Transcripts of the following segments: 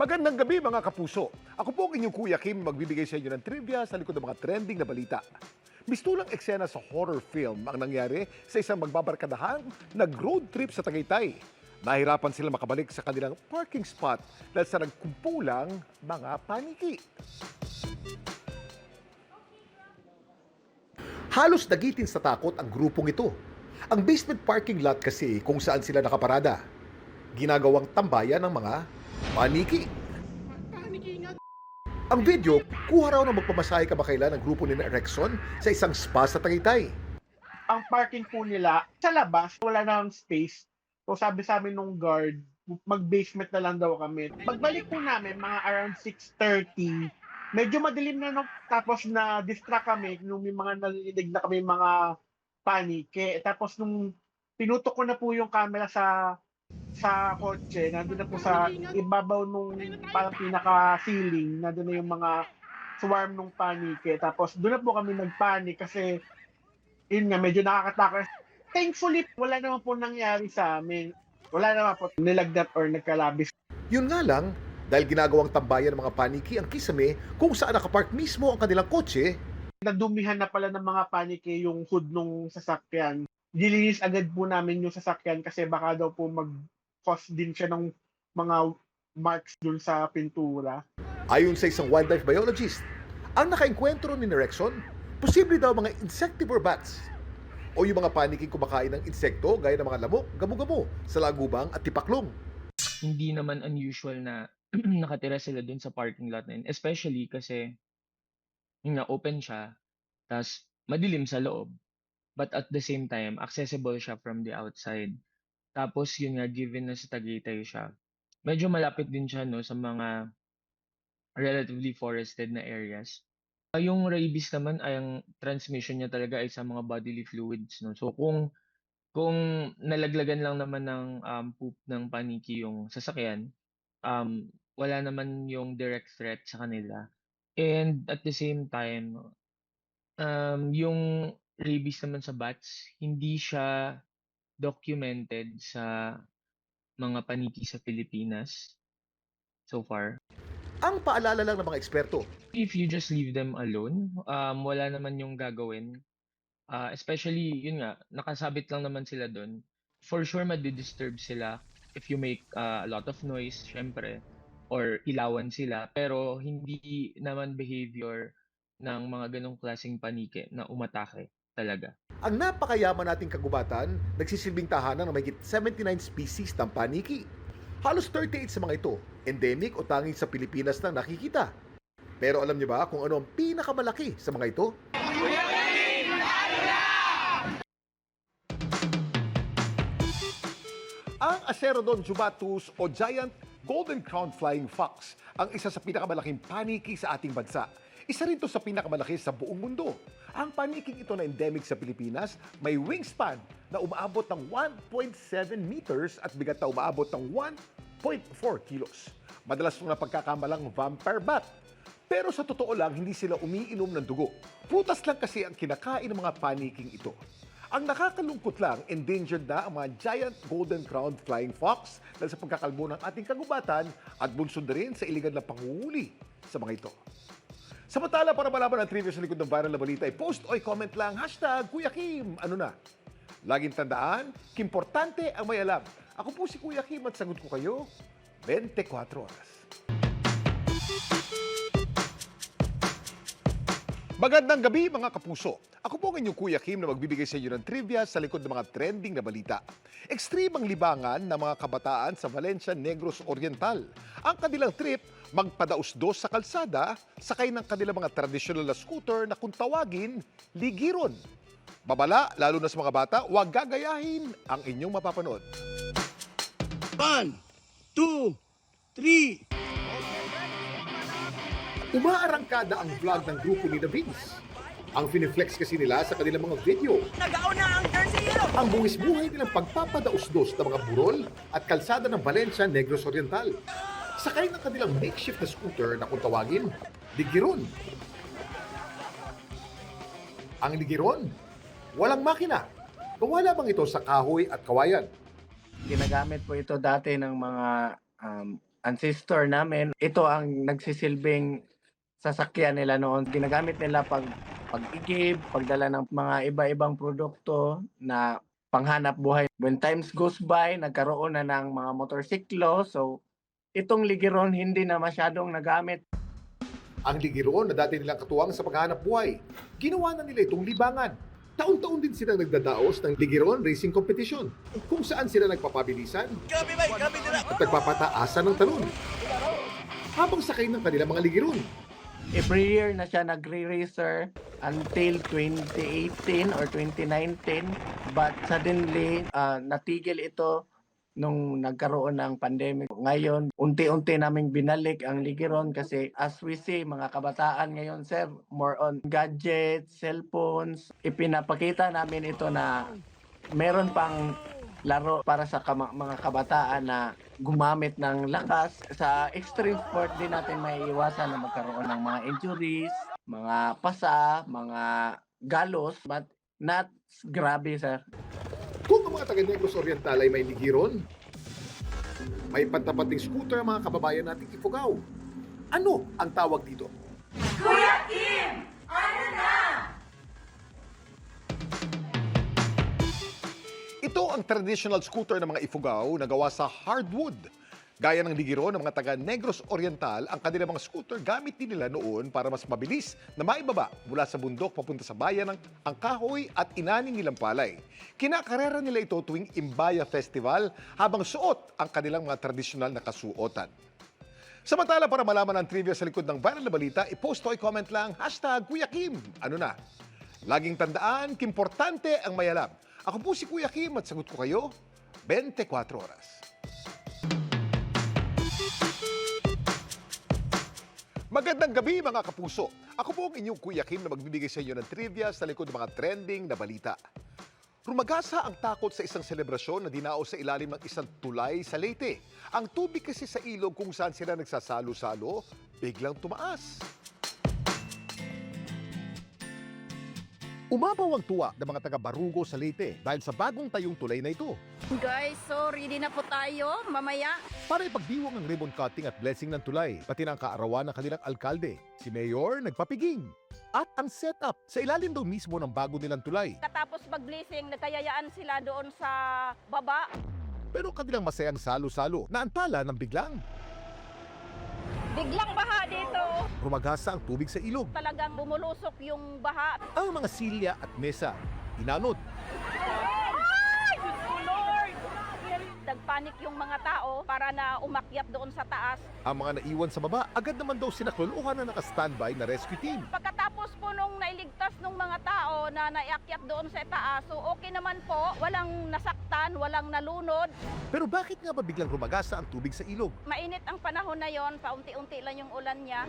Magandang gabi mga kapuso. Ako po ang inyong Kuya Kim, magbibigay sa inyo ng trivia sa likod ng mga trending na balita. Mistulang eksena sa horror film ang nangyari sa isang magbabarkadahang nag-road trip sa Tagaytay. Nahirapan sila makabalik sa kanilang parking spot dahil sa nagkumpulang mga paniki. Halos nagitin sa takot ang grupong ito. Ang basement parking lot kasi kung saan sila nakaparada. Ginagawang tambayan ng mga paniki. Ang video, kuha raw ng magpamasahe kamakailan ng grupo ni Rexon sa isang spa sa Tagaytay. Ang parking po nila sa labas, wala nang space. So sabi sa amin nung guard, mag-basement na lang daw kami. Pagbalik po namin, mga around 6:30, medyo madilim na no, tapos na distract kami nung may mga narinig na kami mga panike. Tapos nung pinutok ko na po yung camera sa kotse, nandun na po sa ibabaw nung parang pinaka-ceiling, nandun na yung mga swarm nung panike. Tapos doon na po kami nagpanik kasi yun nga, medyo nakakatakot. Thankfully, wala naman po nangyari sa amin. Wala naman po nilagnat or nagkalabis. Yun nga lang, dahil ginagawang tambayan ng mga paniki ang kisame kung saan nakapark mismo ang kanilang kotse, Nadumihan na pala ng mga panike yung hood nung sasakyan. Dilinis agad po namin yung sasakyan kasi baka daw po mag-cause din siya ng mga marks dun sa pintura. ayon sa isang wildlife biologist, ang nakaengkwentro ni Rexon, posible daw mga insectivore bats o yung mga paniking kumakain ng insekto gaya ng mga lamok, gamo-gamo sa lagubang at tipaklong. Hindi naman unusual na nakatira sila dun sa parking lot na yun. Especially kasi yun nga, open siya, tas madilim sa loob. But at the same time, accessible siya from the outside. Tapos yun nga, given na sa Tagaytay siya, medyo malapit din siya no, sa mga relatively forested na areas. Yung rabies naman, ay ang transmission niya talaga ay sa mga bodily fluids. No? So kung nalaglagan lang naman ng poop ng paniki yung sasakyan, wala naman yung direct threat sa kanila. And at the same time, yung rabies naman sa bats, hindi siya documented sa mga paniki sa Pilipinas so far. Ang paalala lang ng mga eksperto, If you just leave them alone, wala naman yung gagawin. Especially, yun nga, nakasabit lang naman sila doon. For sure, madidisturb sila if you make a lot of noise, syempre, or ilawan sila. Pero hindi naman behavior ng mga ganong klaseng panike na umatake talaga. ang napakayaman nating kagubatan, nagsisilbing tahanan ng mahigit 79 species ng paniki. Halos 38 sa mga ito, endemic o tanging sa Pilipinas na nakikita. Pero alam niyo ba kung ano ang pinakamalaki sa mga ito? Ang Acerodon jubatus o giant golden crown flying fox ang isa sa pinakamalaking paniki sa ating bansa. Isa rin to sa pinakamalaki sa buong mundo. Ang paniking ito na endemic sa Pilipinas may wingspan na umaabot ng 1.7 meters at bigat na umaabot ng 1.4 kilos. Madalas itong napagkakamalang vampire bat. Pero sa totoo lang, hindi sila umiinom ng dugo. Prutas lang kasi ang kinakain ng mga paniking ito. Ang nakakalungkot lang, endangered na ang mga giant golden crowned flying fox dahil sa pagkakalbo ng ating kagubatan at bunsod na rin sa iligan na panguhuli sa mga ito. Samantala, para malaman ang trivia sa likod ng viral na balita, i-post o i-comment lang #Kuya Kim. Ano na? Laging tandaan, kimportante ang may alam. Ako po si Kuya Kim at sagot ko kayo 24 oras. Magandang gabi mga kapuso. Ako po ang inyong Kuya Kim na magbibigay sa inyo ng trivia sa likod ng mga trending na balita. Ekstremang libangan ng mga kabataan sa Valencia Negros Oriental. Ang kanilang trip, magpadaos-dos sa kalsada, sakay ng kanilang mga tradisyonal na scooter na kung tawagin, ligiron. Babala, lalo na sa mga bata, huwag gagayahin ang inyong mapapanood. 1, 2, 3. Umaarangkada ang vlog ng grupo ni Da Vince. Ang finiflex kasi nila sa kanilang mga video. Nagauna ang Jersey Hero! Ang buwis-buhay nilang pagpapadaos-dos ng mga burol at kalsada ng Valencia Negros Oriental. Sakay ng kanilang makeshift na scooter na kung tawagin, ligiron. Ang ligiron, walang makina. Gawa lamang ito sa kahoy at kawayan. Ginagamit po ito dati ng mga ancestor namin. Ito ang nagsisilbing sasakyan nila noon. Ginagamit nila pag-igib, pagdala ng mga iba-ibang produkto na panghanap buhay. When times goes by, nagkaroon na ng mga motorsiklo. So, itong ligiron hindi na masyadong nagamit. Ang ligiron na dati nilang katuwang sa paghahanap buhay, ginawa na nila itong libangan. Taon-taon din silang nagdadaos ng ligiron racing competition, kung saan sila nagpapabilisan at nagpapataasan ng talon habang sakay ng kanilang mga ligiron. Every year na siya nagre-racer until 2018 or 2019. But suddenly, natigil ito nung nagkaroon ng pandemic. Ngayon, unti-unti naming binalik ang ligiron kasi as we see, mga kabataan ngayon, sir, more on gadgets, cellphones. Ipinapakita namin ito na meron pang laro para sa mga kabataan na gumamit ng lakas. Sa extreme sport din natin may iwasan na magkaroon ng mga injuries, mga pasa, mga galos, but not grabe, sir. Kung ang mga taga-Negros Oriental ay may ligiron, may pantapating scooter ang mga kababayan nating Ifugao. Ano ang tawag dito? Kuya Kim! Ano na? Ito ang traditional scooter ng mga Ifugao na gawa sa hardwood. Gaya ng ligiron ng mga taga-Negros Oriental, ang kanilang mga scooter gamit din nila noon para mas mabilis na maibaba mula sa bundok papunta sa bayan ng ang kahoy at inaning nilang palay. Kinakarera nila ito tuwing Imbaya Festival habang suot ang kanilang mga tradisyonal na kasuotan. Samantala, para malaman ang trivia sa likod ng viral na balita, i-post o i-comment lang #Kuya Kim. Ano na? Laging tandaan, kimportante ang may alam. Ako po si Kuya Kim at sagot ko kayo 24 oras. Magandang gabi mga kapuso. Ako po ang inyong Kuya Kim na magbibigay sa inyo ng trivia sa likod ng mga trending na balita. Rumagasa ang takot sa isang selebrasyon na dinao sa ilalim ng isang tulay sa Leyte. Ang tubig kasi sa ilog kung saan sila nagsasalo-salo, biglang tumaas. Umapaw ang tuwa ng mga taga-Barugo sa Leyte dahil sa bagong tayong tulay na ito. Guys, so ready na po tayo mamaya. Para ipagdiwang ang ribbon cutting at blessing ng tulay, pati ng kaarawan ng kanilang alkalde. Si Mayor nagpapiging. At ang setup sa ilalim daw mismo ng bago nilang tulay. Katapos mag-blessing, nagkayayaan sila doon sa baba. Pero kanilang masayang salo-salo na antala ng biglang. Biglang baha dito. Rumagasa ang tubig sa ilog. Talagang bumulusok yung baha. Ang mga silya at mesa, inanod. Ay, Diyos ko, Lord! Nagpanik yung mga tao para na umakyat doon sa taas. Ang mga naiwan sa baba, agad naman daw sinakluluhan na naka-standby na rescue team. Pagkatapos po nung nailigtas ng mga tao na naiakyat doon sa taas, so okay naman po, walang nasaktan, walang nalunod. Pero bakit nga ba biglang rumagasa ang tubig sa ilog? Mainit ang panahon na yon, paunti-unti lang yung ulan niya.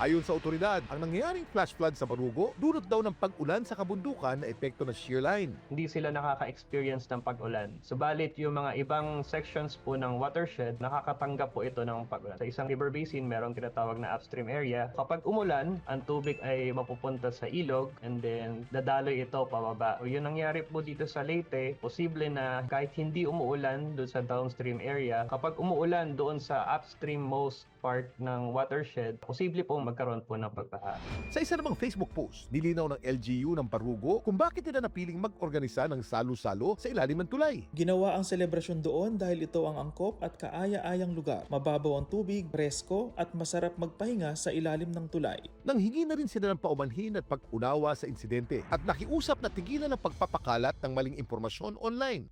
Ayon sa otoridad, ang nangyayaring flash flood sa Barugo, dulot daw ng pag-ulan sa kabundukan na epekto ng shear line. Hindi sila nakaka-experience ng pag-ulan. Subalit yung mga ibang sections po ng watershed, nakakatanggap po ito ng pag-ulan. Sa isang river basin, merong tinatawag na upstream area. Kapag umulan, ang tubig ay mapupunta sa ilog and then dadaloy ito pababa. O yung nangyari po dito sa Leyte, posible na kahit hindi umuulan doon sa downstream area, kapag umuulan doon sa upstream most part ng watershed, posible po magkaroon po ng pagbaha. Sa isa namang Facebook post, nilinaw ng LGU ng Barugo kung bakit nila napiling mag-organisa ng salo-salo sa ilalim ng tulay. Ginawa ang selebrasyon doon dahil ito ang angkop at kaaya-ayang lugar. Mababaw ang tubig, presko at masarap magpahinga sa ilalim ng tulay. Nang hingi na rin sila ng paumanhin at pag-unawa sa insidente at nakiusap na tigilan ang pagpapakalat ng maling impormasyon online.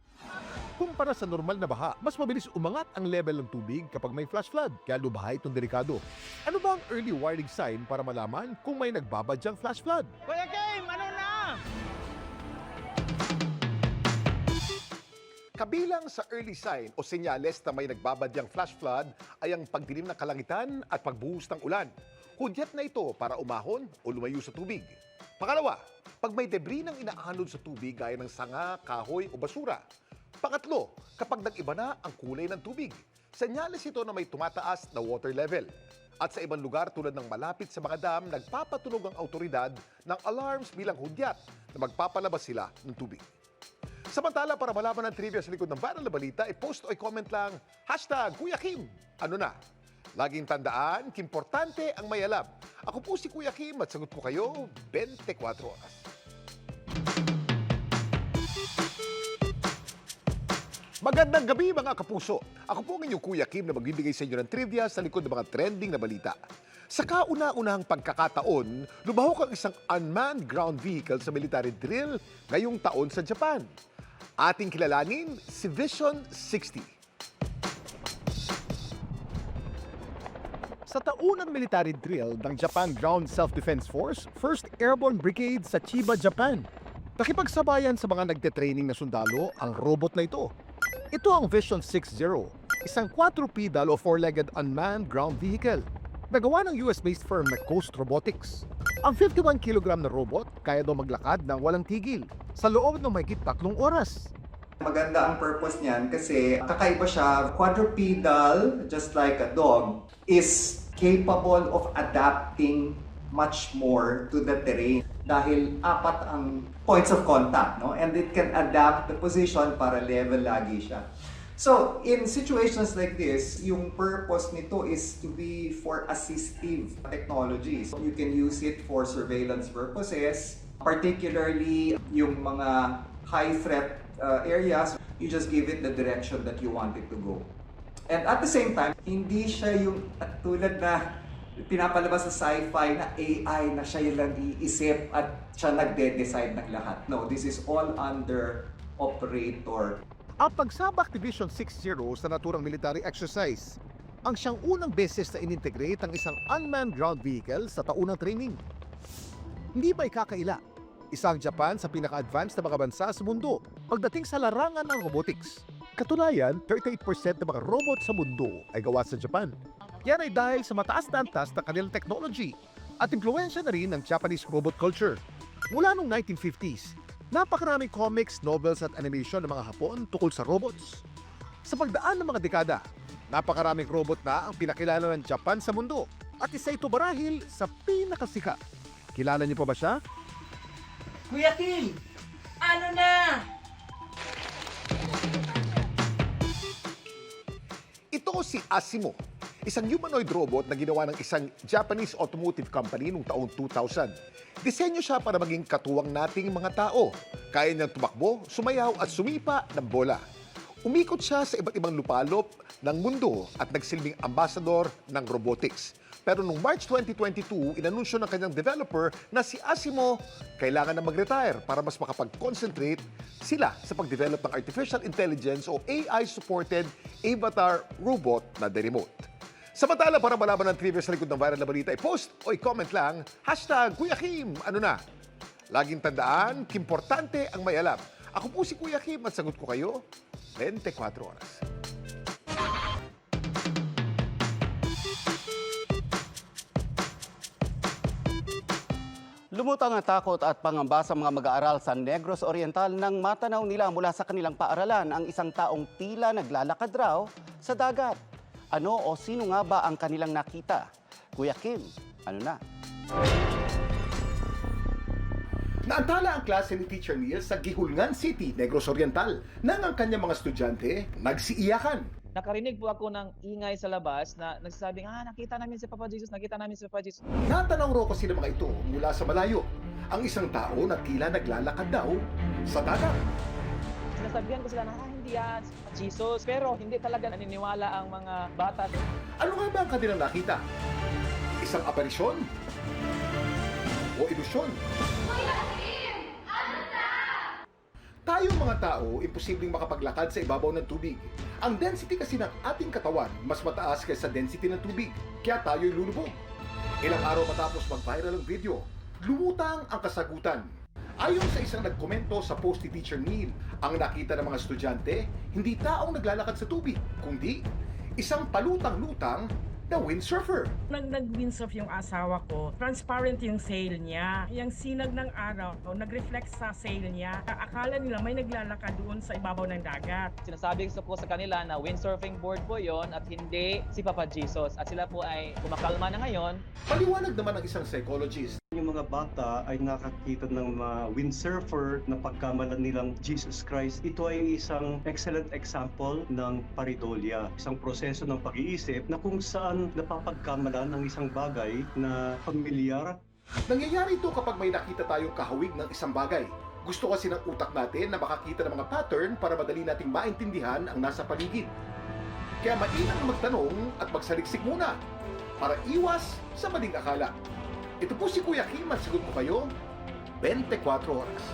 Kumpara sa normal na baha, mas mabilis umangat ang level ng tubig kapag may flash flood, kaya lubahay itong delikado. Ano ba ang early warning sign para malaman kung may nagbabadyang flash flood? Kuya Kim, ano na? Kabilang sa early sign o senyales na may nagbabadyang flash flood ay ang pagdilim ng kalangitan at pagbuhos ng ulan. Hudyat na ito para umahon o lumayo sa tubig. Pangalawa, pag may debris ng inaanod sa tubig gaya ng sanga, kahoy o basura. Pangatlo, kapag nag-iba na ang kulay ng tubig. Senyales ito na may tumataas na water level. At sa ibang lugar tulad ng malapit sa mga dam, nagpapatunog ang autoridad ng alarms bilang hudyat na magpapalabas sila ng tubig. Samantala, para malaman ang trivia sa likod ng viral na balita, i-post o i-comment lang, #Kuya Kim. Ano na? Laging tandaan, importante ang may alam. Ako po si Kuya Kim at sagot ko kayo 24 oras. Magandang gabi mga kapuso. Ako po ang inyong Kuya Kim na magbibigay sa inyo ng trivia sa likod ng mga trending na balita. Sa kauna-unahang pagkakataon, lumahok ang isang unmanned ground vehicle sa military drill ngayong taon sa Japan. Ating kilalanin si Vision 60. Sa taunang military drill ng Japan Ground Self-Defense Force, 1st Airborne Brigade sa Chiba, Japan. Nakipagsabayan sa mga nagte-training na sundalo ang robot na ito. Ito ang Vision 60, isang 4-pedal o 4-legged unmanned ground vehicle. Nagawa ng US-based firm na Coast Robotics. Ang 51 kg na robot kaya daw maglakad ng walang tigil sa loob ng mahigit 3 oras. Maganda ang purpose niyan kasi kakaiba siya, quadrupedal, just like a dog, is capable of adapting much more to the terrain dahil 4 ang points of contact, no? And it can adapt the position para level lagi siya. So, in situations like this, yung purpose nito is to be for assistive technologies. You can use it for surveillance purposes, particularly yung mga high threat areas, you just give it the direction that you want it to go. And at the same time, hindi siya yung tulad na pinapalabas sa sci-fi na AI na siya yung lang iisip at siya nagde-decide ng lahat. No, this is all under operator. Ang pagsabak ni Vision 60 sa naturang military exercise ang siyang unang beses na inintegrate ang isang unmanned ground vehicle sa taunang training. Hindi ba ikakaila? Isang Japan sa pinaka-advanced na mga bansa sa mundo pagdating sa larangan ng robotics. Katunayan, 38% ng mga robot sa mundo ay gawa sa Japan. Yan ay dahil sa mataas na antas ng kanilang technology at impluensya na rin ng Japanese robot culture. Mula noong 1950s, napakaraming comics, novels at animation ng mga Hapon tungkol sa robots. Sa pagdaan ng mga dekada, napakaraming robot na ang pinakilala ng Japan sa mundo at isa ito marahil sa pinakasikat. Kilala niyo pa ba siya? Kuya Kim, ano na? Ito si Asimo, isang humanoid robot na ginawa ng isang Japanese automotive company noong taong 2000. Disenyo siya para maging katuwang nating mga tao. Kaya niyang tumakbo, sumayaw at sumipa ng bola. Umikot siya sa iba't ibang lupalop ng mundo at nagsilbing ambassador ng robotics. Pero noong March 2022, inanunsyo ng kanyang developer na si Asimo kailangan na mag-retire para mas makapag-concentrate sila sa pag-develop ng artificial intelligence o AI-supported avatar robot na the remote. Samantala, para malaman ng trivia sa likod ng viral na balita, i-post o i-comment lang, #Kuya Kim. Ano na? Laging tandaan, importante ang may alam. Ako po si Kuya Kim at sagot ko kayo 24 oras. Lumutang ang takot at pangamba sa mga mag-aaral sa Negros Oriental nang matanaw nila mula sa kanilang paaralan ang isang taong tila naglalakad raw sa dagat. Ano o sino nga ba ang kanilang nakita? Kuya Kim, ano na? Naantala ang klase ni Teacher Neil sa Gihulngan City, Negros Oriental, nang ang kanyang mga estudyante nagsiiyakan. Nakarinig po ako ng ingay sa labas na nagsasabing, nakita namin si Papa Jesus, nakita namin si Papa Jesus. Natanaw raw kasi ng mga ito mula sa malayo. Ang isang tao na tila naglalakad daw sa dagat. Sinasabihan ko sila na, hindi yan, si Papa Jesus. Pero hindi talaga naniniwala ang mga bata. Ano nga ba ang kanilang nakita? Isang aparisyon? O ilusyon? Tayong mga tao, imposibleng makapaglakad sa ibabaw ng tubig. Ang density kasi ng ating katawan mas mataas kaysa density ng tubig, kaya tayo'y lulubog. Ilang araw matapos mag-viral ang video, lumutang ang kasagutan. Ayon sa isang nagkomento sa post ni Teacher Neil, ang nakita ng mga estudyante, hindi taong naglalakad sa tubig, kundi isang palutang-lutang na windsurfer. Nag-windsurf yung asawa ko. Transparent yung sail niya. Yung sinag ng araw, nag-reflect sa sail niya. Akala nila may naglalakad doon sa ibabaw ng dagat. Sinasabi ko po sa kanila na windsurfing board po yon at hindi si Papa Jesus. At sila po ay kumakalma na ngayon. Paliwanag naman ng isang psychologist. Yung mga bata ay nakakita ng mga windsurfer na pagkamalan nilang Jesus Christ. Ito ay isang excellent example ng pareidolia, isang proseso ng pag-iisip na kung saan napapagkamalan ang isang bagay na pamilyar. Nangyayari ito kapag may nakita tayong kahawig ng isang bagay. Gusto kasi ng utak natin na makakita ng mga pattern para madali nating maintindihan ang nasa paligid. Kaya mainam magtanong at magsaliksik muna para iwas sa maling akala. Ito po si Kuya Kim at sagot ko kayo 24 oras.